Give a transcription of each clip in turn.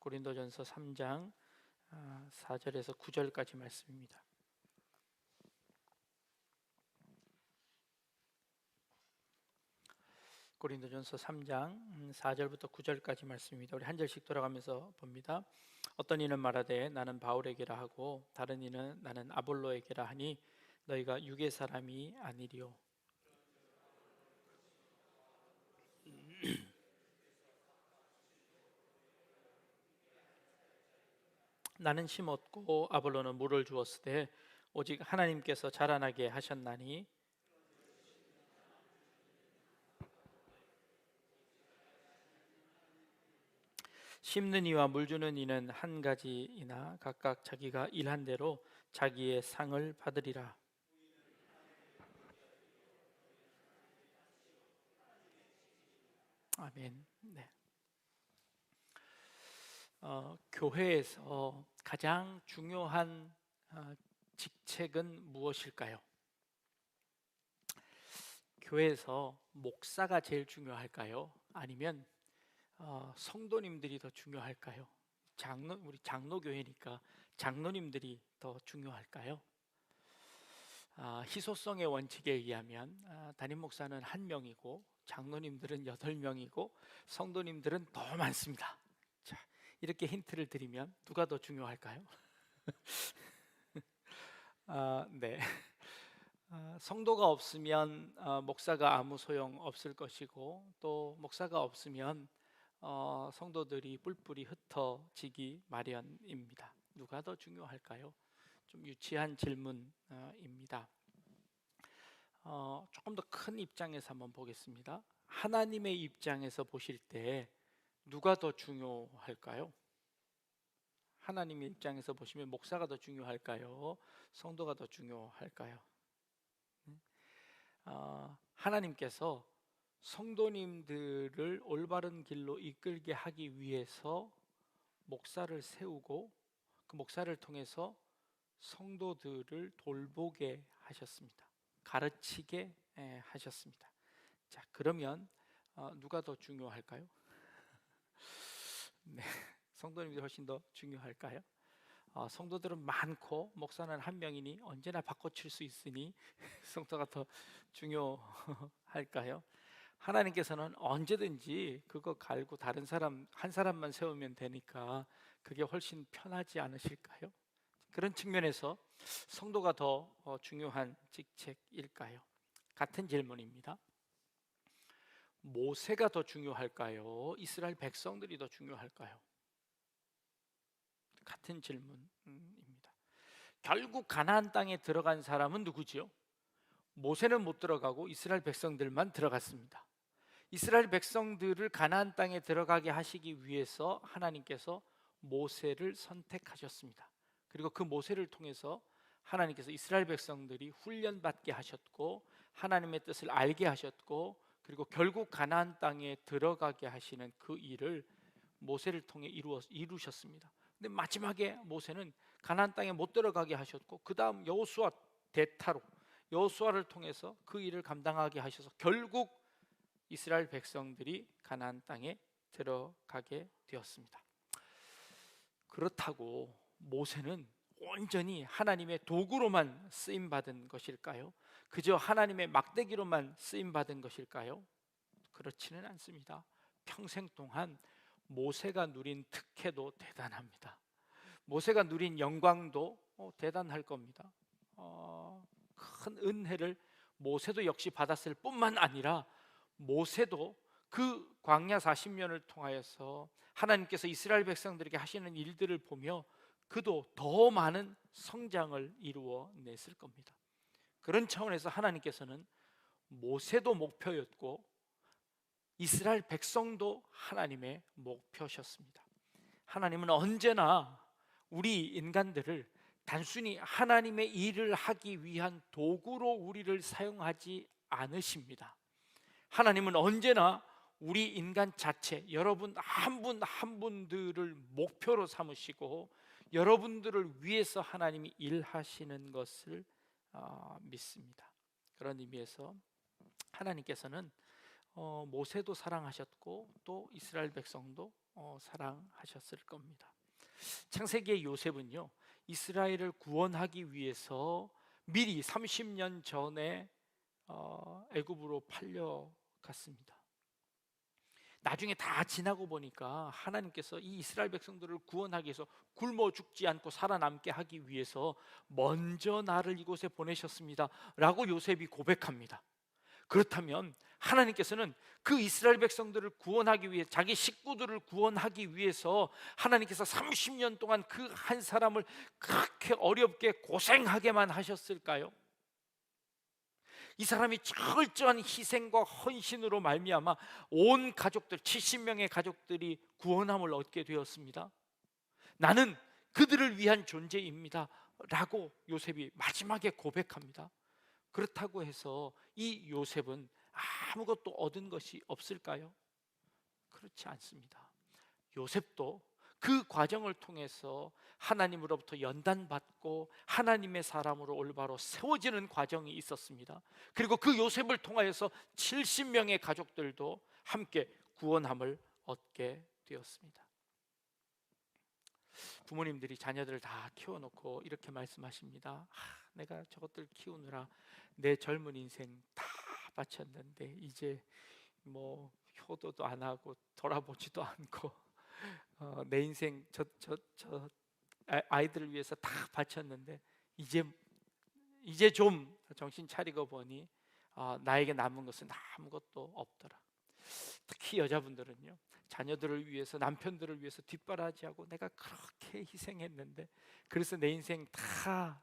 고린도전서 3장 4절에서 9절까지 말씀입니다. 고린도전서 3장 4절부터 9절까지 말씀입니다. 우리 한 절씩 돌아가면서 봅니다. 어떤 이는 말하되 나는 바울에게라 하고 다른 이는 나는 아볼로에게라 하니 너희가 육의 사람이 아니리요. 나는 심었고 아볼로는 물을 주었으되 오직 하나님께서 자라나게 하셨나니 심는 이와 물 주는 이는 한 가지이나 각각 자기가 일한 대로 자기의 상을 받으리라. 아멘. 네. 교회에서 가장 중요한 직책은 무엇일까요? 교회에서 목사가 제일 중요할까요? 아니면 성도님들이 더 중요할까요? 우리 장로교회니까 장로님들이 더 중요할까요? 희소성의 원칙에 의하면 담임 목사는 1명이고 장로님들은 8명이고 성도님들은 더 많습니다. 자, 이렇게 힌트를 드리면 누가 더 중요할까요? 네. 성도가 없으면 목사가 아무 소용 없을 것이고 또 목사가 없으면 성도들이 뿔뿔이 흩어지기 마련입니다. 누가 더 중요할까요? 좀 유치한 질문입니다. 조금 더 큰 입장에서 한번 보겠습니다. 하나님의 입장에서 보실 때 누가 더 중요할까요? 하나님의 입장에서 보시면 목사가 더 중요할까요? 성도가 더 중요할까요? 하나님께서 성도님들을 올바른 길로 이끌게 하기 위해서 목사를 세우고 그 목사를 통해서 성도들을 돌보게 하셨습니다. 가르치게 하셨습니다. 자, 그러면 누가 더 중요할까요? 네, 성도님들이 훨씬 더 중요할까요? 성도들은 많고 목사는 1명이니 언제나 바꿔칠 수 있으니 성도가 더 중요할까요? 하나님께서는 언제든지 그거 갈고 다른 사람 한 사람만 세우면 되니까 그게 훨씬 편하지 않으실까요? 그런 측면에서 성도가 더 중요한 직책일까요? 같은 질문입니다. 모세가 더 중요할까요? 이스라엘 백성들이 더 중요할까요? 같은 질문입니다. 결국 가나안 땅에 들어간 사람은 누구지요? 모세는 못 들어가고 이스라엘 백성들만 들어갔습니다. 이스라엘 백성들을 가나안 땅에 들어가게 하시기 위해서 하나님께서 모세를 선택하셨습니다. 그리고 그 모세를 통해서 하나님께서 이스라엘 백성들이 훈련받게 하셨고 하나님의 뜻을 알게 하셨고 그리고 결국 가나안 땅에 들어가게 하시는 그 일을 모세를 통해 이루셨습니다. 근데 마지막에 모세는 가나안 땅에 못 들어가게 하셨고 그 다음 여호수아 대타로 여호수아를 통해서 그 일을 감당하게 하셔서 결국 이스라엘 백성들이 가나안 땅에 들어가게 되었습니다. 그렇다고 모세는 온전히 하나님의 도구로만 쓰임받은 것일까요? 그저 하나님의 막대기로만 쓰임받은 것일까요? 그렇지는 않습니다. 평생 동안 모세가 누린 특혜도 대단합니다. 모세가 누린 영광도 대단할 겁니다. 큰 은혜를 모세도 역시 받았을 뿐만 아니라 모세도 그 광야 40년을 통하여서 하나님께서 이스라엘 백성들에게 하시는 일들을 보며 그도 더 많은 성장을 이루어냈을 겁니다. 그런 차원에서 하나님께서는 모세도 목표였고 이스라엘 백성도 하나님의 목표셨습니다. 하나님은 언제나 우리 인간들을 단순히 하나님의 일을 하기 위한 도구로 우리를 사용하지 않으십니다. 하나님은 언제나 우리 인간 자체, 여러분 한 분 한 분들을 목표로 삼으시고 여러분들을 위해서 하나님이 일하시는 것을 믿습니다. 그런 의미에서 하나님께서는 모세도 사랑하셨고 또 이스라엘 백성도 사랑하셨을 겁니다. 창세기의 요셉은요, 이스라엘을 구원하기 위해서 미리 30년 전에 애굽으로 팔려갔습니다. 나중에 다 지나고 보니까 하나님께서 이 이스라엘 백성들을 구원하기 위해서 굶어 죽지 않고 살아남게 하기 위해서 먼저 나를 이곳에 보내셨습니다 라고 요셉이 고백합니다. 그렇다면 하나님께서는 그 이스라엘 백성들을 구원하기 위해, 자기 식구들을 구원하기 위해서 하나님께서 30년 동안 그 한 사람을 그렇게 어렵게 고생하게만 하셨을까요? 이 사람이 철저한 희생과 헌신으로 말미암아 온 가족들, 70명의 가족들이 구원함을 얻게 되었습니다. 나는 그들을 위한 존재입니다 라고 요셉이 마지막에 고백합니다. 그렇다고 해서 이 요셉은 아무것도 얻은 것이 없을까요? 그렇지 않습니다. 요셉도 그 과정을 통해서 하나님으로부터 연단받고 하나님의 사람으로 올바로 세워지는 과정이 있었습니다. 그리고 그 요셉을 통하여서 70명의 가족들도 함께 구원함을 얻게 되었습니다. 부모님들이 자녀들을 다 키워놓고 이렇게 말씀하십니다. 내가 저것들 키우느라 내 젊은 인생 다 바쳤는데 이제 뭐 효도도 안 하고 돌아보지도 않고 내 인생 저 아이들을 위해서 다 바쳤는데 이제 좀 정신 차리고 보니 나에게 남은 것은 아무것도 없더라. 특히 여자분들은요, 자녀들을 위해서, 남편들을 위해서 뒷바라지하고 내가 그렇게 희생했는데, 그래서 내 인생 다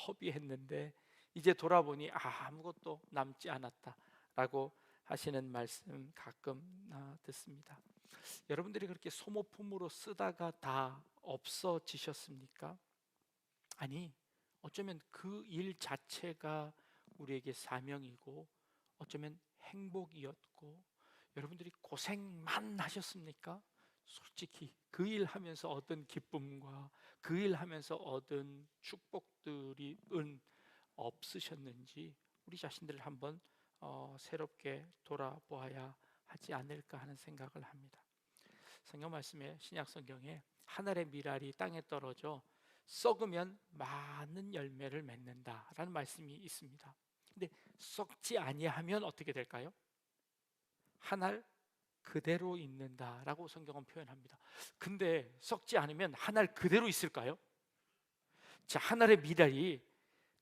허비했는데 이제 돌아보니 아무것도 남지 않았다라고 하시는 말씀 가끔 듣습니다. 여러분들이 그렇게 소모품으로 쓰다가 다 없어지셨습니까? 아니, 어쩌면 그 일 자체가 우리에게 사명이고 어쩌면 행복이었고, 여러분들이 고생만 하셨습니까? 솔직히 그 일 하면서 얻은 기쁨과 그 일 하면서 얻은 축복들이 없으셨는지 우리 자신들을 한번 새롭게 돌아보아야 하지 않을까 하는 생각을 합니다. 성경 말씀에, 신약 성경에 하늘의 밀알이 땅에 떨어져 썩으면 많은 열매를 맺는다라는 말씀이 있습니다. 근데 썩지 아니하면 어떻게 될까요? 한 알 그대로 있는다라고 성경은 표현합니다. 근데 썩지 않으면 한 알 그대로 있을까요? 자, 하늘의 밀알이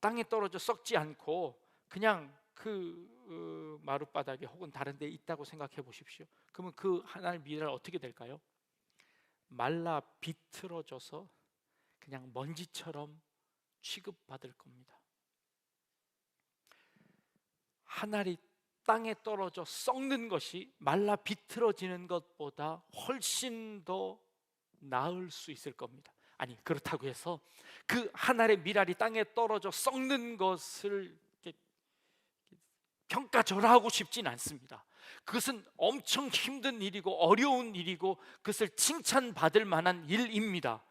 땅에 떨어져 썩지 않고 그냥 그 마룻바닥에 혹은 다른 데 있다고 생각해 보십시오. 그러면 그 하늘 밀알 어떻게 될까요? 말라 비틀어져서 그냥 먼지처럼 취급받을 겁니다. 하늘이 땅에 떨어져 썩는 것이 말라 비틀어지는 것보다 훨씬 더 나을 수 있을 겁니다. 아니, 그렇다고 해서 그 하늘의 밀알이 땅에 떨어져 썩는 것을 평가절하하고 싶진 않습니다. 그것은 엄청 힘든 일이고 어려운 일이고 그것을 칭찬받을 만한 일입니다.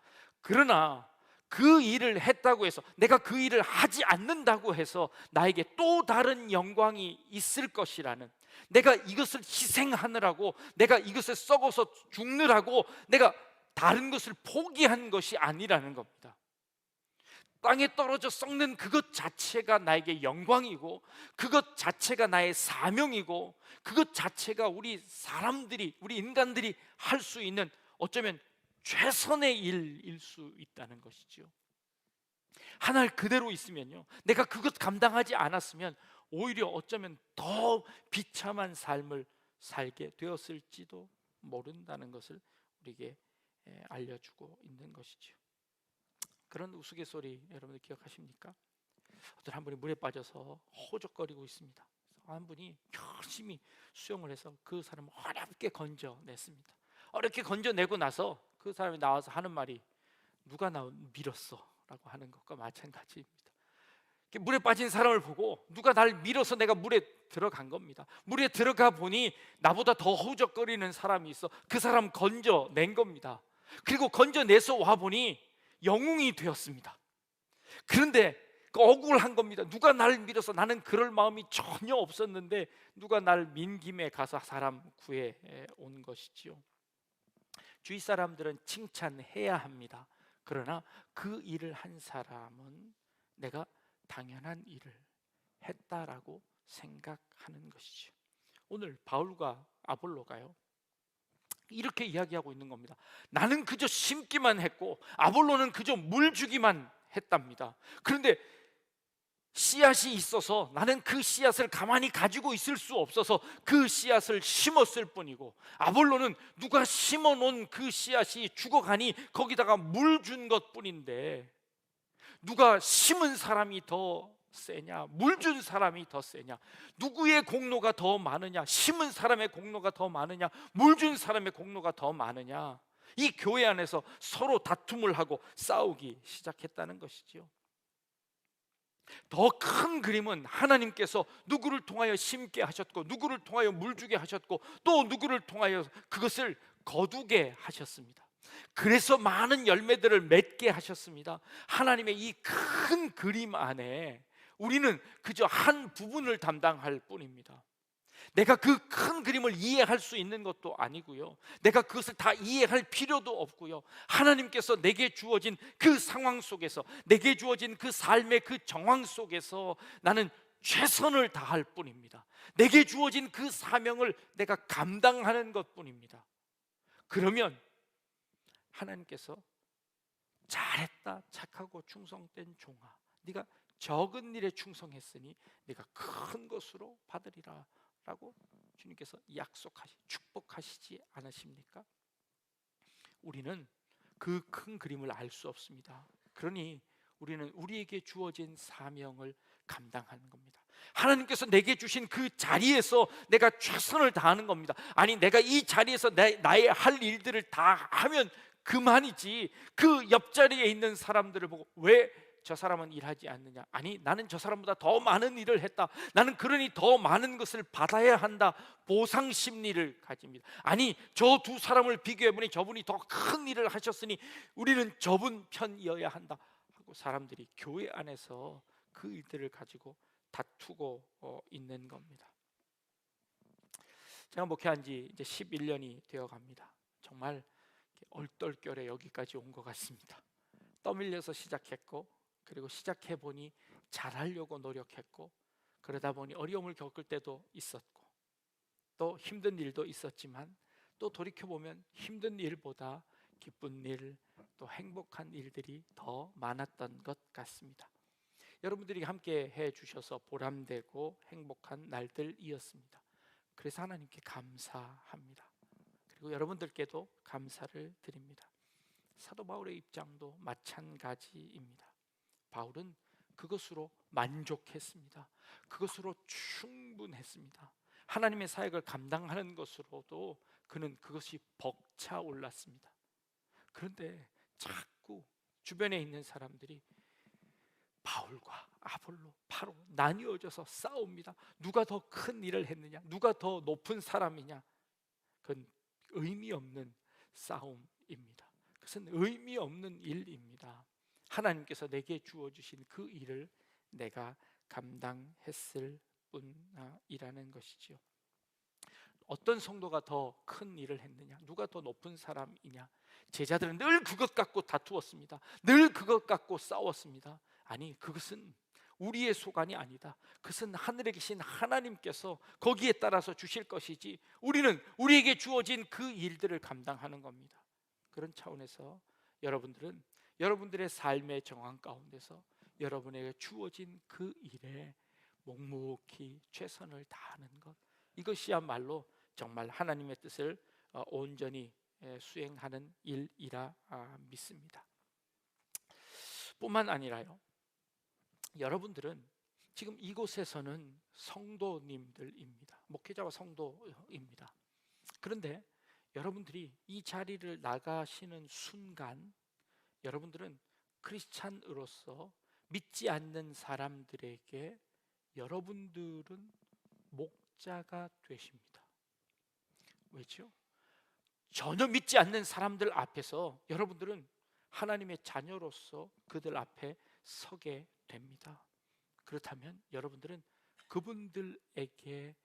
그러나 그 일을 했다고 해서, 내가 그 일을 하지 않는다고 해서 나에게 또 다른 영광이 있을 것이라는, 내가 이것을 희생하느라고, 내가 이것을 썩어서 죽느라고 내가 다른 것을 포기한 것이 아니라는 겁니다. 땅에 떨어져 썩는 그것 자체가 나에게 영광이고, 그것 자체가 나의 사명이고, 그것 자체가 우리 사람들이, 우리 인간들이 할 수 있는 어쩌면 최선의 일일 수 있다는 것이죠. 하늘 그대로 있으면요, 내가 그것 감당하지 않았으면 오히려 어쩌면 더 비참한 삶을 살게 되었을지도 모른다는 것을 우리에게 알려주고 있는 것이죠. 그런 우스갯소리 여러분들 기억하십니까? 어떤 한 분이 물에 빠져서 호적거리고 있습니다. 한 분이 열심히 수영을 해서 그 사람을 어렵게 건져냈습니다. 어렵게 건져내고 나서 그 사람이 나와서 하는 말이, 누가 나 밀었어? 라고 하는 것과 마찬가지입니다. 물에 빠진 사람을 보고 누가 날 밀어서 내가 물에 들어간 겁니다. 물에 들어가 보니 나보다 더 허우적거리는 사람이 있어. 그 사람 건져낸 겁니다. 그리고 건져내서 와보니 영웅이 되었습니다. 그런데 억울한 겁니다. 누가 날 밀어서, 나는 그럴 마음이 전혀 없었는데 누가 날 민 김에 가서 사람 구해 온 것이지요. 주위 사람들은 칭찬해야 합니다. 그러나 그 일을 한 사람은 내가 당연한 일을 했다라고 생각하는 것이죠. 오늘 바울과 아볼로가요, 이렇게 이야기하고 있는 겁니다. 나는 그저 심기만 했고 아볼로는 그저 물 주기만 했답니다. 그런데 씨앗이 있어서 나는 그 씨앗을 가만히 가지고 있을 수 없어서 그 씨앗을 심었을 뿐이고, 아볼로는 누가 심어 놓은 그 씨앗이 죽어가니 거기다가 물 준 것뿐인데, 누가 심은 사람이 더 세냐, 물 준 사람이 더 세냐, 누구의 공로가 더 많으냐, 심은 사람의 공로가 더 많으냐, 물 준 사람의 공로가 더 많으냐, 이 교회 안에서 서로 다툼을 하고 싸우기 시작했다는 것이지요. 더 큰 그림은 하나님께서 누구를 통하여 심게 하셨고, 누구를 통하여 물주게 하셨고, 또 누구를 통하여 그것을 거두게 하셨습니다. 그래서 많은 열매들을 맺게 하셨습니다. 하나님의 이 큰 그림 안에 우리는 그저 한 부분을 담당할 뿐입니다. 내가 그 큰 그림을 이해할 수 있는 것도 아니고요, 내가 그것을 다 이해할 필요도 없고요, 하나님께서 내게 주어진 그 상황 속에서, 내게 주어진 그 삶의 그 정황 속에서 나는 최선을 다할 뿐입니다. 내게 주어진 그 사명을 내가 감당하는 것뿐입니다. 그러면 하나님께서 잘했다, 착하고 충성된 종아, 네가 적은 일에 충성했으니 네가 큰 것으로 받으리라 라고 주님께서 축복하시지 않으십니까? 우리는 그 큰 그림을 알 수 없습니다. 그러니 우리는 우리에게 주어진 사명을 감당하는 겁니다. 하나님께서 내게 주신 그 자리에서 내가 최선을 다하는 겁니다. 아니, 내가 이 자리에서 나의 할 일들을 다 하면 그만이지, 그 옆자리에 있는 사람들을 보고 왜 저 사람은 일하지 않느냐, 아니 나는 저 사람보다 더 많은 일을 했다, 나는 그러니 더 많은 것을 받아야 한다, 보상 심리를 가집니다. 아니, 저 두 사람을 비교해보니 저분이 더 큰 일을 하셨으니 우리는 저분 편이어야 한다 하고 사람들이 교회 안에서 그 일들을 가지고 다투고 있는 겁니다. 제가 목회한 지 이제 11년이 되어 갑니다. 정말 얼떨결에 여기까지 온 것 같습니다. 떠밀려서 시작했고, 그리고 시작해 보니 잘하려고 노력했고, 그러다 보니 어려움을 겪을 때도 있었고, 또 힘든 일도 있었지만, 또 돌이켜 보면 힘든 일보다 기쁜 일, 또 행복한 일들이 더 많았던 것 같습니다. 여러분들이 함께 해 주셔서 보람되고 행복한 날들이었습니다. 그래서 하나님께 감사합니다. 그리고 여러분들께도 감사를 드립니다. 사도 바울의 입장도 마찬가지입니다. 바울은 그것으로 만족했습니다. 그것으로 충분했습니다. 하나님의 사역을 감당하는 것으로도 그는 그것이 벅차올랐습니다. 그런데 자꾸 주변에 있는 사람들이 바울과 아볼로 바로 나뉘어져서 싸웁니다. 누가 더 큰 일을 했느냐, 누가 더 높은 사람이냐. 그건 의미 없는 싸움입니다. 그것은 의미 없는 일입니다. 하나님께서 내게 주어주신 그 일을 내가 감당했을 뿐이라는 것이지요. 어떤 성도가 더 큰 일을 했느냐, 누가 더 높은 사람이냐, 제자들은 늘 그것 갖고 다투었습니다. 늘 그것 갖고 싸웠습니다. 아니, 그것은 우리의 소관이 아니다. 그것은 하늘에 계신 하나님께서 거기에 따라서 주실 것이지, 우리는 우리에게 주어진 그 일들을 감당하는 겁니다. 그런 차원에서 여러분들은 여러분들의 삶의 정황 가운데서 여러분에게 주어진 그 일에 묵묵히 최선을 다하는 것, 이것이야말로 정말 하나님의 뜻을 온전히 수행하는 일이라 믿습니다. 뿐만 아니라요, 여러분들은 지금 이곳에서는 성도님들입니다. 목회자와 성도입니다. 그런데 여러분들이 이 자리를 나가시는 순간 여러분들은 크리스찬으로서 믿지 않는 사람들에게 여러분들은 목자가 되십니다. 왜죠? 전혀 믿지 않는 사람들 앞에서 여러분들은 하나님의 자녀로서 그들 앞에 서게 됩니다. 그렇다면 여러분들은 그분들에게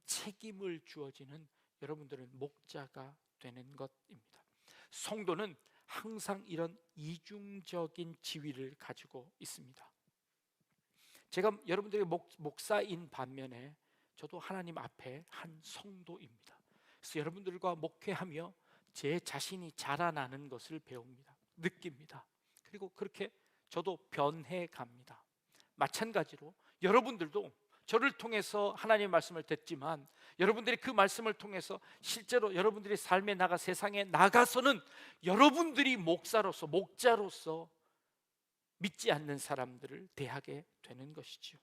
책임을 주어지는 여러분들은 목자가 되는 것입니다. 성도는 항상 이런 이중적인 지위를 가지고 있습니다. 제가 여러분들의 목사인 반면에 저도 하나님 앞에 한 성도입니다. 그래서 여러분들과 목회하며 제 자신이 자라나는 것을 배웁니다. 느낍니다. 그리고 그렇게 저도 변해 갑니다. 마찬가지로 여러분들도 저를 통해서 하나님의 말씀을 듣지만 여러분들이 그 말씀을 통해서 실제로 여러분들이 삶에 나가 세상에 나가서는 여러분들이 목사로서 목자로서 믿지 않는 사람들을 대하게 되는 것이죠.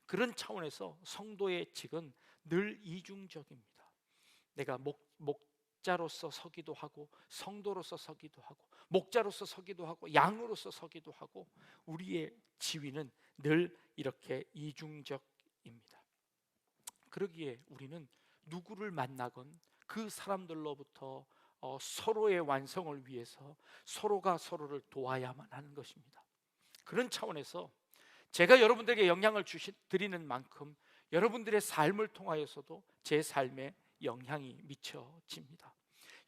그런 차원에서 성도의 직은 늘 이중적입니다. 내가 목자로서 서기도 하고 성도로서 서기도 하고 목자로서 서기도 하고 양으로서 서기도 하고 우리의 지위는 늘 이렇게 이중적입니다. 그러기에 우리는 누구를 만나건 그 사람들로부터 서로의 완성을 위해서 서로가 서로를 도와야만 하는 것입니다. 그런 차원에서 제가 여러분들에게 영향을 드리는 만큼 여러분들의 삶을 통하여서도 제 삶에 영향이 미쳐집니다.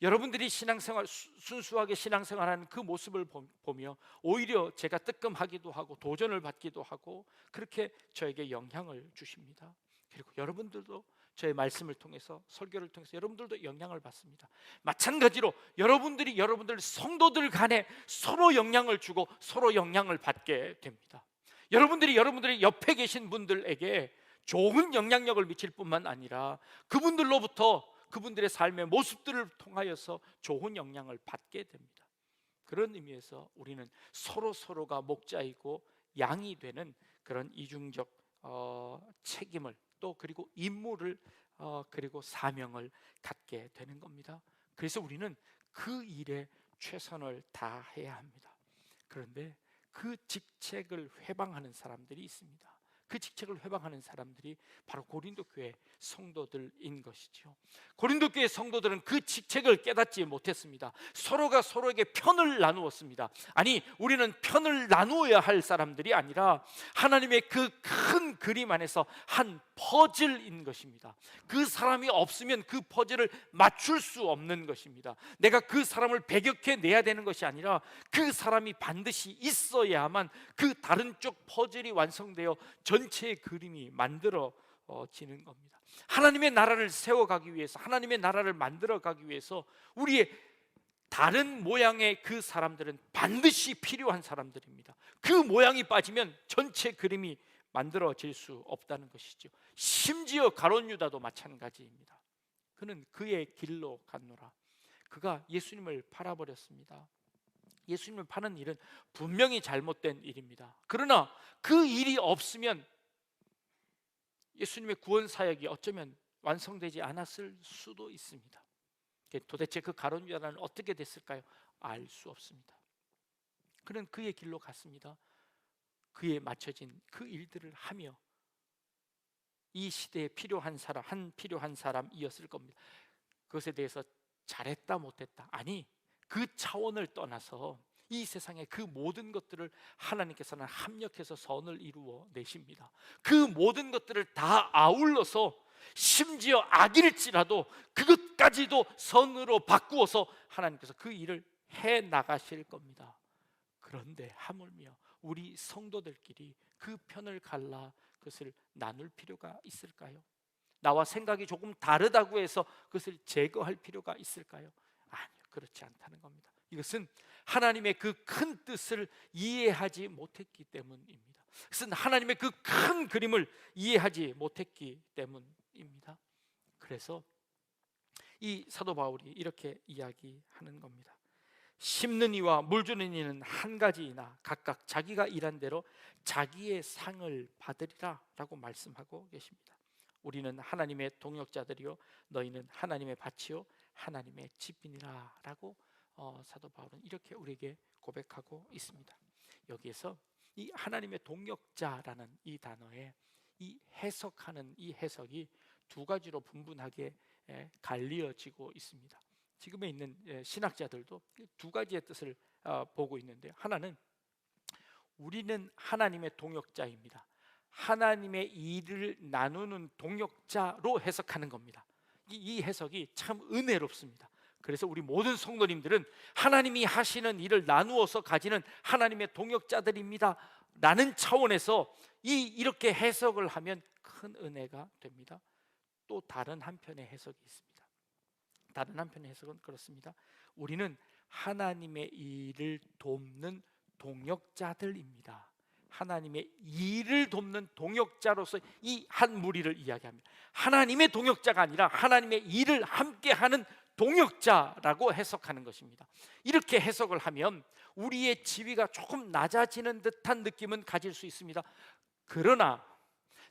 여러분들이 신앙생활 순수하게 신앙생활하는 그 모습을 보며 오히려 제가 뜨끔하기도 하고 도전을 받기도 하고 그렇게 저에게 영향을 주십니다. 그리고 여러분들도 저의 말씀을 통해서 설교를 통해서 여러분들도 영향을 받습니다. 마찬가지로 여러분들이 여러분들 성도들 간에 서로 영향을 주고 서로 영향을 받게 됩니다. 여러분들이 여러분들의 옆에 계신 분들에게 좋은 영향력을 미칠 뿐만 아니라 그분들로부터 그분들의 삶의 모습들을 통하여서 좋은 영향을 받게 됩니다. 그런 의미에서 우리는 서로가 목자이고 양이 되는 그런 이중적 책임을 또 그리고 임무를 그리고 사명을 갖게 되는 겁니다. 그래서 우리는 그 일에 최선을 다해야 합니다. 그런데 그 직책을 회방하는 사람들이 있습니다. 그 직책을 회방하는 사람들이 바로 고린도 교회 성도들인 것이죠. 고린도 교회 성도들은 그 직책을 깨닫지 못했습니다. 서로가 서로에게 편을 나누었습니다. 아니, 우리는 편을 나누어야 할 사람들이 아니라 하나님의 그 큰 그림 안에서 한 퍼즐인 것입니다. 그 사람이 없으면 그 퍼즐을 맞출 수 없는 것입니다. 내가 그 사람을 배격해 내야 되는 것이 아니라 그 사람이 반드시 있어야만 그 다른 쪽 퍼즐이 완성되어 전체의 그림이 만들어지는 겁니다. 하나님의 나라를 세워가기 위해서 하나님의 나라를 만들어가기 위해서 우리의 다른 모양의 그 사람들은 반드시 필요한 사람들입니다. 그 모양이 빠지면 전체 그림이 만들어질 수 없다는 것이죠. 심지어 가룟 유다도 마찬가지입니다. 그는 그의 길로 갔노라. 그가 예수님을 팔아버렸습니다. 예수님을 파는 일은 분명히 잘못된 일입니다. 그러나 그 일이 없으면 예수님의 구원 사역이 어쩌면 완성되지 않았을 수도 있습니다. 도대체 그 가룟 유다는 어떻게 됐을까요? 알 수 없습니다. 그는 그의 길로 갔습니다. 그에 맞춰진 그 일들을 하며 이 시대에 필요한 사람이었을 겁니다. 그것에 대해서 잘했다 못했다, 아니, 그 차원을 떠나서 이 세상의 그 모든 것들을 하나님께서는 합력해서 선을 이루어 내십니다. 그 모든 것들을 다 아울러서 심지어 악일지라도 그것까지도 선으로 바꾸어서 하나님께서 그 일을 해 나가실 겁니다. 그런데 하물며 우리 성도들끼리 그 편을 갈라 그것을 나눌 필요가 있을까요? 나와 생각이 조금 다르다고 해서 그것을 제거할 필요가 있을까요? 아니요, 그렇지 않다는 겁니다. 이것은 하나님의 그 큰 뜻을 이해하지 못했기 때문입니다. 그것은 하나님의 그 큰 그림을 이해하지 못했기 때문입니다. 그래서 이 사도 바울이 이렇게 이야기하는 겁니다. 심는 이와 물 주는 이는 한 가지이나 각각 자기가 일한 대로 자기의 상을 받으리라 라고 말씀하고 계십니다. 우리는 하나님의 동역자들이요 너희는 하나님의 밭이요 하나님의 집이니라 라고 사도 바울은 이렇게 우리에게 고백하고 있습니다. 여기에서 이 하나님의 동역자라는 이 단어에 이 해석하는 이 해석이 두 가지로 분분하게 갈리어지고 있습니다. 지금에 있는 신학자들도 두 가지의 뜻을 보고 있는데, 하나는 우리는 하나님의 동역자입니다. 하나님의 일을 나누는 동역자로 해석하는 겁니다. 이 해석이 참 은혜롭습니다. 그래서 우리 모든 성도님들은 하나님이 하시는 일을 나누어서 가지는 하나님의 동역자들입니다 라는 차원에서 이렇게 해석을 하면 큰 은혜가 됩니다. 또 다른 한편의 해석이 있습니다. 다른 한편의 해석은 그렇습니다. 우리는 하나님의 일을 돕는 동역자들입니다. 하나님의 일을 돕는 동역자로서 이 한 무리를 이야기합니다. 하나님의 동역자가 아니라 하나님의 일을 함께하는 동역자라고 해석하는 것입니다. 이렇게 해석을 하면 우리의 지위가 조금 낮아지는 듯한 느낌은 가질 수 있습니다. 그러나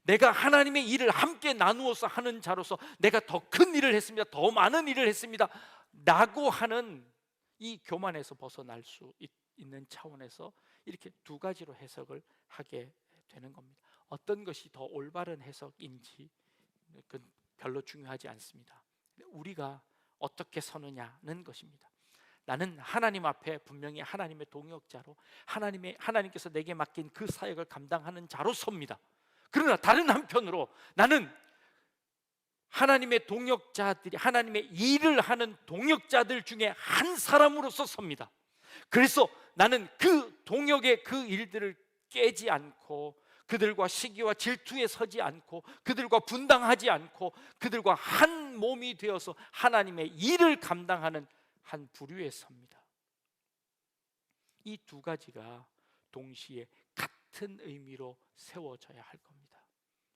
내가 하나님의 일을 함께 나누어서 하는 자로서 내가 더 큰 일을 했습니다, 더 많은 일을 했습니다 라고 하는 이 교만에서 벗어날 수 있는 차원에서 이렇게 두 가지로 해석을 하게 되는 겁니다. 어떤 것이 더 올바른 해석인지 별로 중요하지 않습니다. 우리가 어떻게 서느냐는 것입니다. 나는 하나님 앞에 분명히 하나님의 동역자로 하나님께서 내게 맡긴 그 사역을 감당하는 자로 섭니다. 그러나 다른 한편으로 나는 하나님의 동역자들이 하나님의 일을 하는 동역자들 중에 한 사람으로서 섭니다. 그래서 나는 그 동역의 그 일들을 깨지 않고 그들과 시기와 질투에 서지 않고 그들과 분당하지 않고 그들과 한 몸이 되어서 하나님의 일을 감당하는 한 부류에 섭니다. 이 두 가지가 동시에 같은 의미로 세워져야 할 겁니다.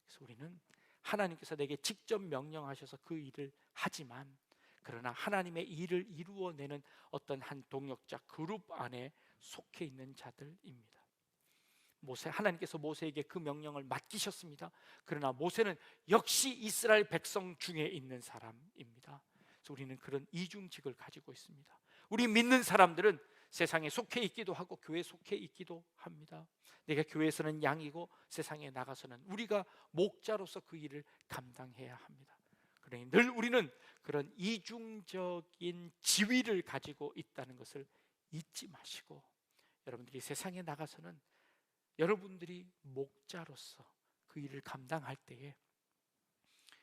그래서 우리는 하나님께서 내게 직접 명령하셔서 그 일을 하지만 그러나 하나님의 일을 이루어내는 어떤 한 동역자 그룹 안에 속해 있는 자들입니다. 하나님께서 모세에게 그 명령을 맡기셨습니다. 그러나 모세는 역시 이스라엘 백성 중에 있는 사람입니다. 그래서 우리는 그런 이중직을 가지고 있습니다. 우리 믿는 사람들은 세상에 속해 있기도 하고 교회에 속해 있기도 합니다. 내가 교회에서는 양이고 세상에 나가서는 우리가 목자로서 그 일을 감당해야 합니다. 그러니 늘 우리는 그런 이중적인 지위를 가지고 있다는 것을 잊지 마시고 여러분들이 세상에 나가서는 여러분들이 목자로서 그 일을 감당할 때에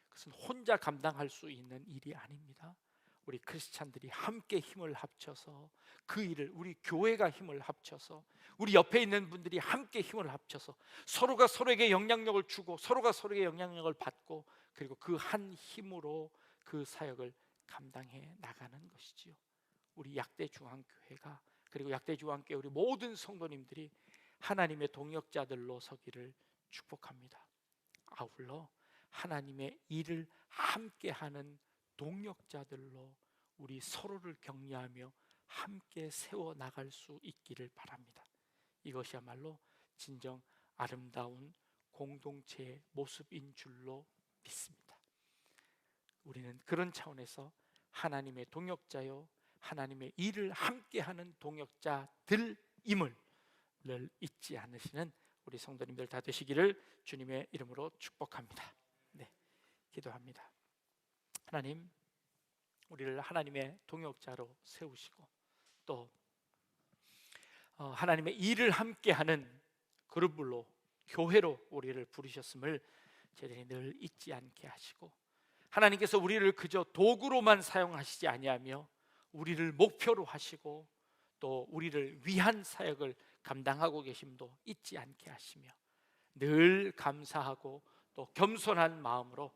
그것은 혼자 감당할 수 있는 일이 아닙니다. 우리 크리스찬들이 함께 힘을 합쳐서 그 일을 우리 교회가 힘을 합쳐서 우리 옆에 있는 분들이 함께 힘을 합쳐서 서로가 서로에게 영향력을 주고 서로가 서로에게 영향력을 받고 그리고 그 한 힘으로 그 사역을 감당해 나가는 것이지요. 우리 약대중앙교회가 그리고 약대중앙교회 우리 모든 성도님들이 하나님의 동역자들로 서기를 축복합니다. 아울러 하나님의 일을 함께하는 동역자들로 우리 서로를 격려하며 함께 세워 나갈 수 있기를 바랍니다. 이것이야말로 진정 아름다운 공동체의 모습인 줄로 믿습니다. 우리는 그런 차원에서 하나님의 동역자요 하나님의 일을 함께하는 동역자들임을 늘 잊지 않으시는 우리 성도님들 다 되시기를 주님의 이름으로 축복합니다. 네, 기도합니다. 하나님, 우리를 하나님의 동역자로 세우시고 또 하나님의 일을 함께하는 그룹으로 교회로 우리를 부르셨음을 저희들이 늘 잊지 않게 하시고 하나님께서 우리를 그저 도구로만 사용하시지 아니하며 우리를 목표로 하시고 또 우리를 위한 사역을 감당하고 계심도 잊지 않게 하시며 늘 감사하고 또 겸손한 마음으로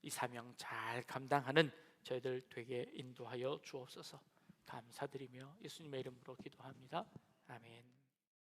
이 사명 잘 감당하는 저희들 되게 인도하여 주옵소서. 감사드리며 예수님의 이름으로 기도합니다. 아멘.